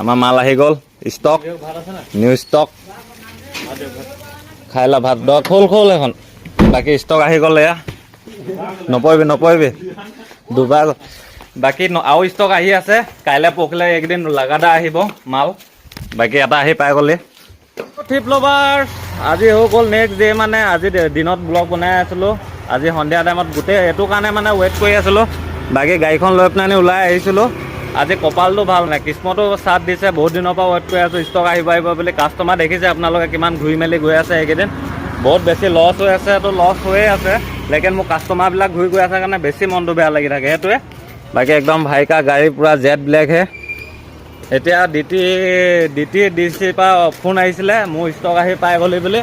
আমাৰ মাল আহি গ'ল ষ্টক নিউ ষ্টক খাই লা ভাত দ খোল এখন বাকী ষ্টক আহি গ'ল এয়া নপৰিবি দুবাৰ বাকী আৰু ষ্টক আহি আছে কাইলৈ পৰহিলৈ একদিন লাগাতাৰ আহিব মাল বাকী এটা আহি পাই গ'লে ট্ৰিপ লভাৰ আজি হৈ গ'ল নেক্সট ডে মানে আজি দিনত ব্লগ বনাই আছিলোঁ আজি সন্ধিয়া টাইমত গোটেই এইটো কাৰণে মানে ৱেইট কৰি আছিলোঁ বাকী গাড়ীখন লৈ পেলাই ওলাই আহিছিলোঁ আজি কপালটো ভাল নাই কিস্মতো চাথ দিছে বহুত দিনৰ পৰা ৱেইট কৰি আছোঁ ষ্টক আহিব বুলি কাষ্টমাৰ দেখিছে আপোনালোকে কিমান ঘূৰি মেলি গৈ আছে এইকেইদিন বহুত বেছি লছ হৈ আছে তো লছ হৈয়ে আছে লেকিন মোৰ কাষ্টমাৰবিলাক ঘূৰি গৈ আছে কাৰণে বেছি মনটো বেয়া লাগি থাকে সেইটোৱে বাকী একদম ভাইকা গাড়ী পূৰা জেড ব্লেকহে এতিয়া ডি চিৰ পৰা ফোন আহিছিলে মোৰ ষ্টক আহি পাই গ'লি বুলি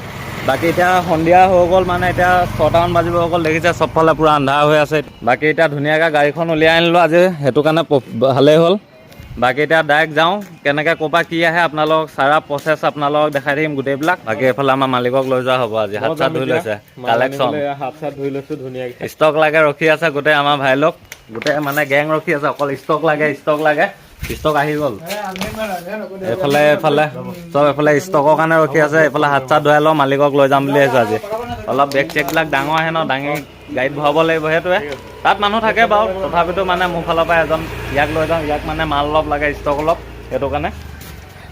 বাকী এতিয়া সন্ধিয়া হৈ গ'ল মানে এতিয়া 6টামান বাজিব হৈ গ'ল দেখিছে চবফালে পূৰা আন্ধাৰ হৈ আছে বাকী এতিয়া ধুনীয়াকৈ গাড়ীখন উলিয়াই আনিলোঁ আজি সেইটো কাৰণে ভালেই হ'ল বাকী এতিয়া ডাইৰেক্ট যাওঁ কেনেকৈ ক'ৰ পৰা কি আহে আপোনালোকক চাৰা প্ৰচেছ আপোনালোকক দেখাই থাকিম গোটেইবিলাক বাকী এইফালে আমাৰ মালিকক লৈ যোৱা হ'ব আজি হাত চাত ধুই লৈছে কালেকশ্যন হাত চাত ধুই লৈছোঁ ধুনীয়াকৈ ষ্টক লাগে ৰখি আছে গোটেই আমাৰ ভাইলোক গোটেই মানে গেং ৰখি আছে অকল ষ্টক লাগে ষ্টক আহি গ'ল এইফালে চব এইফালে ষ্টকৰ কাৰণে ৰখি আছে এইফালে হাত চাত ধুৱাই লওঁ মালিকক লৈ যাম বুলি আহিছোঁ আজি অলপ বেগ চেকবিলাক ডাঙৰ আহে ন দাঙি গাড়ীত ভৰাব লাগিব সেইটোৱে তাত মানুহ থাকে বাৰু তথাপিতো মানে মোৰ ফালৰ পৰা এজন ইয়াক লৈ যাওঁ ইয়াক মানে মাল অলপ লাগে ষ্টক অলপ সেইটো কাৰণে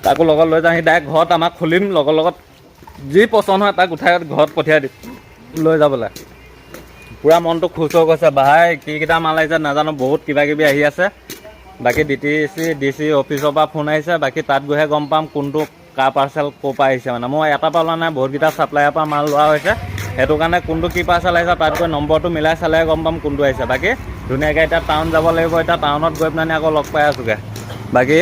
তাকো লগত লৈ যাওঁ সি ডাইৰেক্ট ঘৰত আমাক খুলিম লগত যি পচন্দ হয় তাক উঠাই ঘৰত পঠিয়াই দিম লৈ যাবলৈ পূৰা মনটো খুচ হৈ গৈছে ভাই কিকেইটা মাল আহিছে নাজানো বহুত কিবাকিবি আহি আছে বাকী ডি চি অফিচৰ পৰা ফোন আহিছে বাকী তাত গৈহে গম পাম কোনটো কাৰ পাৰ্চেল ক'ৰ পৰা আহিছে মানে মই এটা পৰা লোৱা নাই বহুতকেইটা ছাপ্লায়াৰ পৰা মাল লোৱা হৈছে সেইটো কাৰণে কোনটো কি পাৰ্চেল আহিছে তাত গৈ নম্বৰটো মিলাই চালেহে গম পাম কোনটো আহিছে বাকী ধুনীয়াকৈ এতিয়া টাউন যাব লাগিব এতিয়া টাউনত গৈ পেলাই আকৌ লগ পাই আছোঁগৈ বাকী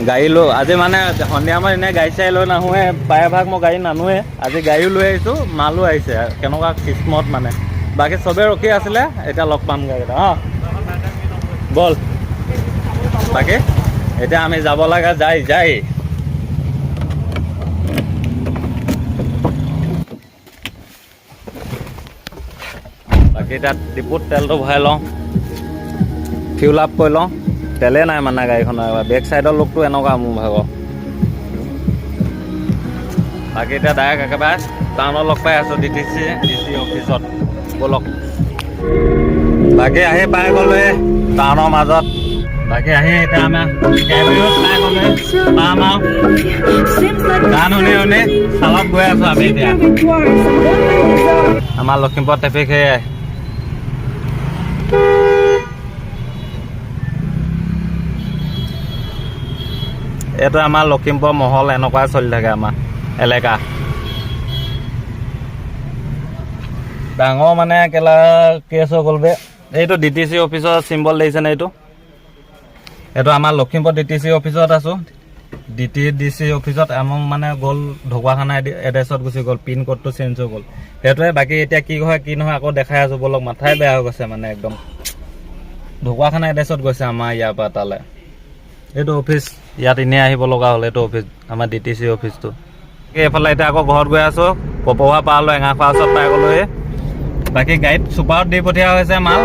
গাড়ী লৈ আজি মানে সন্ধিয়া মই এনেই গাড়ী চাড়ী লৈ নাহোঁৱে প্ৰায়ভাগ মই গাড়ী নানোৱে আজি গাড়ীও লৈ আহিছোঁ মালো আহিছে কেনেকুৱা কিস্মত মানে বাকী চবেই ৰখি আছিলে এতিয়া লগ পাম গাড়ীটা অঁ বল বাকী এতিয়া আমি যাব লাগে যাই বাকী এতিয়া ডিপুত তেলটো ভৰাই লওঁ ফিউল আপ কৰি লওঁ তেলেই নাই মানে গাড়ীখনৰ বেক চাইডৰ লুকটো এনেকুৱা মোৰ ভাগৰ বাকী এতিয়া ডাইৰেক্ট একেবাৰে টাউনত লগ পাই আছোঁ ডি চি অফিচত ব'লক বাকী আহি পাই গ'লে টাউনৰ মাজত বাকী আহি এতিয়া আমাৰ পাই গ'লে পাম আৰু গান শুনি চালত গৈ আছোঁ আমি এতিয়া আমাৰ লখিমপুৰ ট্ৰেফিক সেয়াই এইটো আমাৰ লখিমপুৰ মহল এনেকুৱাই চলি থাকে আমাৰ এলেকা ডাঙৰ মানে কেলা কেছ হৈ গ'ল বে এইটো ডি চি অফিচৰ চিম্বল দেখিছেনে এইটো আমাৰ লখিমপুৰ ডি চি অফিচত আছোঁ ডি চি অফিচত আমাৰ মানে গ'ল ঢকুৱাখানা এড্ৰেছত গুচি গ'ল পিন ক'ডটো চেঞ্জ হৈ গ'ল সেইটোৱে বাকী এতিয়া কি হয় কি নহয় আকৌ দেখাই আছোঁ বলক মাথাই বেয়া হৈ গৈছে মানে একদম ঢকুৱাখানা এড্ৰেছত গৈছে আমাৰ ইয়াৰ পৰা তালৈ এইটো অফিচ ইয়াত এনেই আহিব লগা হ'ল এইটো অফিচ আমাৰ ডি চি অফিচটো এইফালে এতিয়া আকৌ ঘৰত গৈ আছোঁ পপোৱা পালোঁ এঙাৰখোৱা ওচৰত পাই গ'লোহি বাকী গাড়ীত ছুপাৰত দি পঠিওৱা হৈছে মাল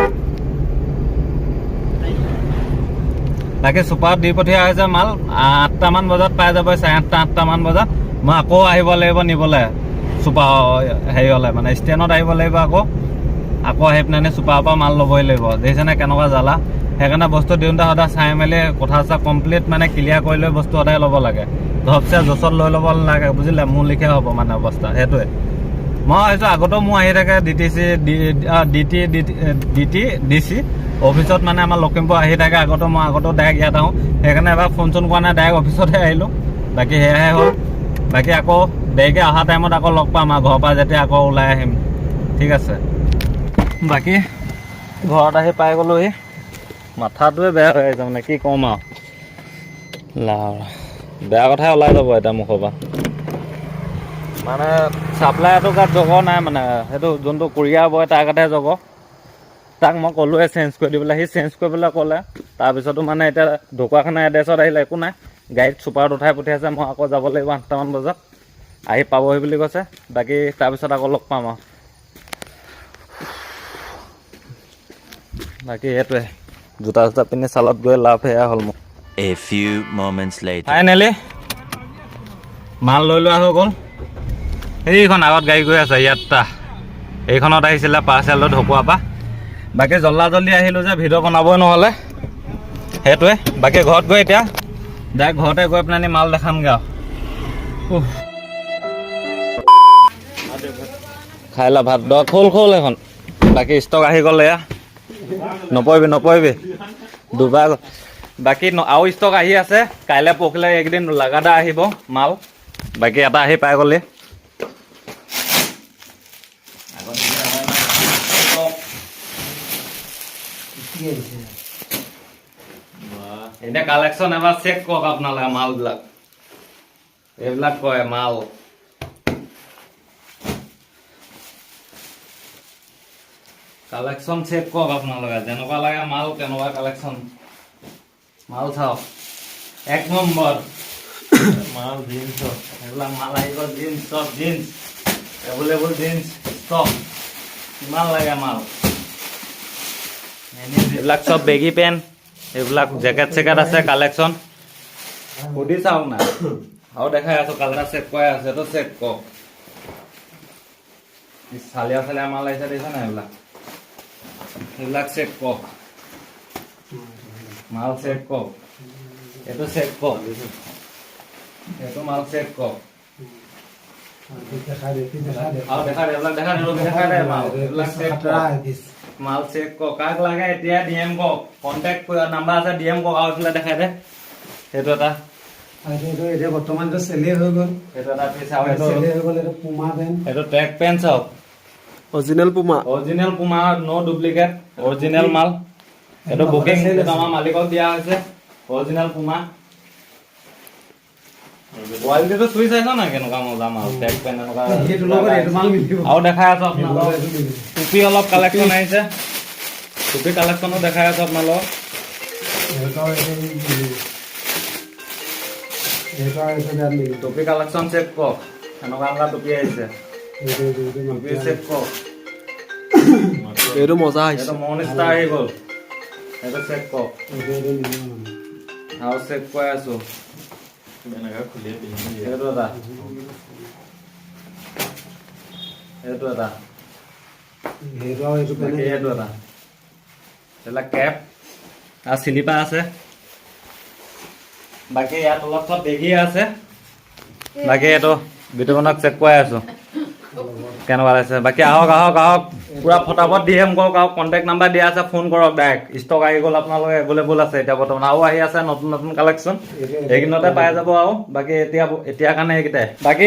বাকী ছুপাৰত দি পঠিওৱা হৈছে মাল 8টামান বজাত পাই যাব 8:30মান বজাত মই আকৌ আহিব লাগিব নিবলৈ ছুপাৰ হেৰি হ'লে মানে ষ্টেণ্ডত আহিব লাগিব আকৌ আহি পিনে ছুপাৰৰ পৰা মাল ল'বই লাগিব দেখিছেনে কেনেকুৱা জ্বালা সেইকাৰণে বস্তু দিওঁতে সদায় চাই মেলি কথা চথা কমপ্লিট মানে ক্লিয়াৰ কৰি লৈ বস্তু সদায় ল'ব লাগে ধপচে জচত লৈ ল'ব নালাগে বুজিলে মোৰ লিখা হ'ব মানে অৱস্থা সেইটোৱে মই ভাবিছোঁ আগতেও মোৰ আহি থাকে ডি চি অফিচত মানে আমাৰ লখিমপুৰ আহি থাকে আগতেও ডাইৰেক্ট ইয়াত আহোঁ সেইকাৰণে এবাৰ ফোন চোন কৰা নাই ডাইৰেক্ট অফিচতহে আহিলোঁ বাকী সেয়াহে হ'ল বাকী আকৌ দেৰিকৈ অহা টাইমত আকৌ লগ পাম আৰু ঘৰৰ পৰা যেতিয়া আকৌ ওলাই আহিম ঠিক আছে বাকী ঘৰত আহি পাই গ'লোহি মাথাটোৱে বেয়া হৈ আহিছে মানে কি ক'ম আৰু বেয়া কথাই ওলাই যাব এতিয়া মুখৰ পৰা মানে ছাপ্লাইটো গাত জগৰ নাই মানে সেইটো যোনটো কুৰিয়াৰ বয় তাৰ গাতহে জগৰ তাক মই ক'লোৱে চেঞ্জ কৰি দিবলৈ সি চেঞ্জ কৰিবলৈ ক'লে তাৰপিছতো মানে এতিয়া ঢকুৱাখানা এড্ৰেছত আহিলে একো নাই গাড়ীত ছুপাৰত উঠাই পঠিয়াইছে মই আকৌ যাব লাগিব 8টামান বজাত আহি পাবহি বুলি কৈছে বাকী তাৰপিছত আকৌ লগ পাম আৰু বাকী সেইটোৱে জোতা পিন্ধি চালত গৈ লাভ সেয়া হ'ল মোক A few moments later. Finally মাল লৈ লোৱা হৈ গ'ল। সেইখন আগত গাড়ী গৈ আছে ইয়াতটা, এইখনত আহিছিলে পাৰ্চেলটো ঢকুৱাৰ পৰা। বাকী জল্দি আহিলোঁ যে ভিডিঅ' বনাবই নহ'লে, সেইটোৱে। বাকী ঘৰত গৈ এতিয়া ডাইৰেক্ট ঘৰতে গৈ পেলাই মাল দেখামগৈ আৰু। খাই লা ভাত খোল এখন। বাকী ষ্টক আহি গ'ল এয়া, নপৰিবি দুবাৰ। বাকী আৰু ষ্টক আহি আছে, কাইলৈ পৰহিলৈ এইকেইদিন লাগাতাৰ আহিব মাল। বাকী এটা আহি পাই গ'লে এতিয়া কালেকশ্যন এবাৰ চেক কৰক আপোনালোকে মালবিলাক। এইবিলাক কয় মাল। কালেকশ্যন চেক কৰক আপোনালোকে, যেনেকুৱা লাগে মাল তেনেকুৱা কালেকশ্যন। মাল চাওক, এক নম্বৰ মাল। জিন্স এইবিলাক মাল আহি গ'ল, জিন্স চব জিন্স, এভেইলেবল জিন্স ষ্টক। কিমান লাগে মাল? এইবিলাক চব বেগী পেণ্ট, এইবিলাক জেকেট চেকেট আছে কালেকশ্যন। সুধি চাওক না, আৰু দেখাই আছো কালাৰ চেক কৰাই আছে, এইটো চেক কৰক। চালিয়া মাল আহিছে দেখিছে না? এইবিলাক চেক কৰক, মাল চেক কৰক। এইটো চেক কৰক, এইটো মাল চেক কৰক। মাল চেক কৰক, কাক লাগে এতিয়া DM কৰক, কণ্টেক্ট নাম্বাৰ আছে DM কৰক। আৰু এইফালে দেখাই দে, সেইটো এটা বৰ্তমানটো চেলে হৈ গ'ল। সেইটো এটা পিছ। আৰু এইটো পুমা পেণ্ট, এইটো ট্ৰেক পেণ্ট চাওক, অৰিজিনেল পুমা, ন' ডুপ্লিকেট, অৰিজিনেল মাল। এইটো বুকিং, এইটো আমাৰ মালিকক দিয়া হৈছে, অৰিজিনেল পুমা। কোৱালিটিটো চুই চাইছ না কেনেকুৱা মজা মাল, ট্ৰেক পেণ্ট এনেকুৱা। আৰু দেখাই আছো আপোনালোকক টুপি অলপ কালেকশ্যন আহিছে, টুপি কালেকশ্যনো দেখাই আছো আপোনালোকক। টুপি কালেকশ্যন চেক কৰক, এনেকুৱা টুপি আহিছে। টুপি চেক কৰক, এইটো মজা এইটো মনিষ্টাৰ আহি গ'ল, সেইটো চেক কৰক। আৰু চেক কৰি আছো, সেইটো এটা, সেইটো এটা, সেইটো এটা। এইবিলাক কেপ আৰু শ্লিপাৰ আছে। বাকী ইয়াত অলপ চব বেগী আছে। বাকী এইটো বিতুপনক চেক কৰাই আছো কেনেকুৱা লাগিছে। বাকী আহক পুৰা ফটাফট DM কৰক। আৰু কণ্টেক্ট নাম্বাৰ দিয়া আছে, ফোন কৰক ডাইৰেক্ট। ষ্টক আহি গ'ল, আপোনালোকে এভেইলেবল আছে এতিয়া বৰ্তমান। আৰু আহি আছে নতুন কালেকশ্যন, এইকেইদিনতে পাই যাব। আৰু বাকী এতিয়া কাৰণে এইকেইটাই। বাকী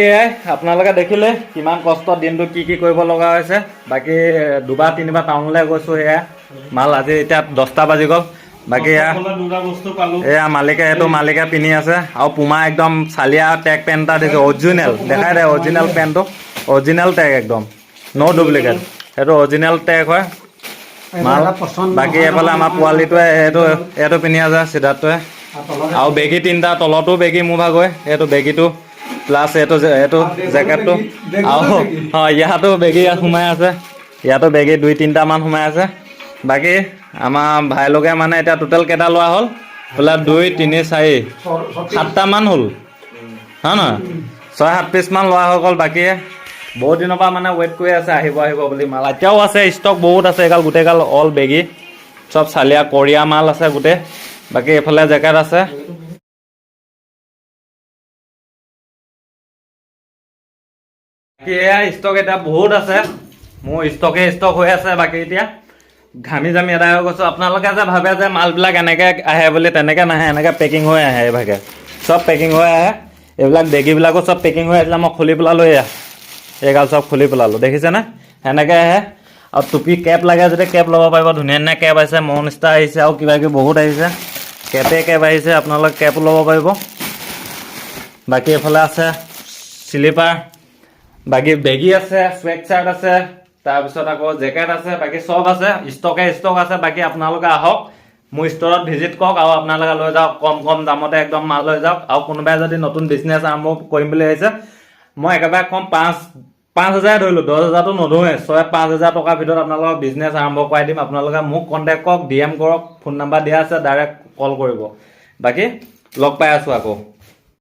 আপোনালোকে দেখিলে কিমান কষ্ট, দিনটো কি কৰিব লগা হৈছে। বাকী দুবাৰ তিনিবাৰ টাউনলৈ গৈছো, সেয়া মাল আজি এতিয়া 10টা বাজি গ'ল। বাকী এয়া মালিকে পিন্ধি আছে। আৰু পুমা একদম চালিয়া ট্ৰেক পেণ্ট এটা দিছে, অৰিজিনেল দেখাই দে। অৰিজিনেল পেণ্টটো, অৰিজিনেল ট্ৰেক একদম, ন' ডুপ্লিকেট। সেইটো অৰিজিনেল ট্ৰেক হয় মাল। বাকী এইফালে আমাৰ পোৱালিটোৱে এইটো পিন্ধি আছে, চিধাটোৱে। আৰু বেগী তিনিটা, তলতো বেগী মোৰ ভাগৰ, এইটো বেগীটো প্লাছ এইটো জেকেটটো। আৰু ইয়াতো বেগী সোমাই আছে, ইয়াতো বেগী 2-3টামান সোমাই আছে। বাকী আমাৰ ভাইলোকে মানে এতিয়া টোটেল কেইটা লোৱা হ'ল? বোলে 2, 3, 4, 7টামান হ'ল, হয় নহয়? 6-7 পিচমান লোৱা হৈ গ'ল। বাকী বহুত দিনৰ পৰা মানে ৱেইট কৰি আছে, আহিব বুলি মাল। এতিয়াও আছে, ষ্টক বহুত আছে। এইগাল গোটেইগাল অল বেগী, চব চালিয়া কৰিয়া মাল আছে গোটেই। বাকী এইফালে জেকেট আছে। বাকী এয়া ষ্টক এতিয়া বহুত আছে, মোৰ ষ্টক হৈ আছে। বাকী এতিয়া ঘামি জামি এদাই হৈ গৈছোঁ। আপোনালোকে যে ভাবে যে মালবিলাক এনেকৈ আহে বুলি, তেনেকৈ নাহে। এনেকৈ পেকিং হৈ আহে, এইভাগে চব পেকিং হৈ আহে। এইবিলাক বেগীবিলাকো চব পেকিং হৈ আহিছিলে, মই খুলি পেলালোঁ। এইগাল চব খুলি পেলালোঁ, দেখিছেনে? সেনেকৈ আহে। আৰু টুপি কেপ লাগে যদি কেপ ল'ব পাৰিব, ধুনীয়া ধুনীয়া কেপ আহিছে, মনষ্টাৰ আহিছে, আৰু কিবা কিবি বহুত আহিছে। কেপ আহিছে, আপোনালোকে কেপো ল'ব পাৰিব। বাকী এইফালে আছে শ্লিপাৰ, বাকী বেগী আছে, চুৱেট চাৰ্ট আছে, তাৰপিছত আকৌ জেকেট আছে। বাকী চব আছে, ষ্টক আছে। বাকী আপোনালোকে আহক, মোৰ ষ্টৰত ভিজিট কৰক, আৰু আপোনালোকে লৈ যাওক কম দামতে একদম মাল লৈ যাওক। আৰু কোনোবাই যদি নতুন বিজনেছ আৰম্ভ কৰিম বুলি ভাবিছে, মই একেবাৰে কম 5,000 ধৰিলোঁ, 10,000টো নধৰোৱে। 5,000 টকাৰ ভিতৰত আপোনালোকৰ বিজনেছ আৰম্ভ কৰাই দিম। আপোনালোকে মোক কণ্টেক্ট কৰক, DM কৰক, ফোন নাম্বাৰ দিয়া আছে, ডাইৰেক্ট কল কৰিব। বাকী লগ পাই আছোঁ আকৌ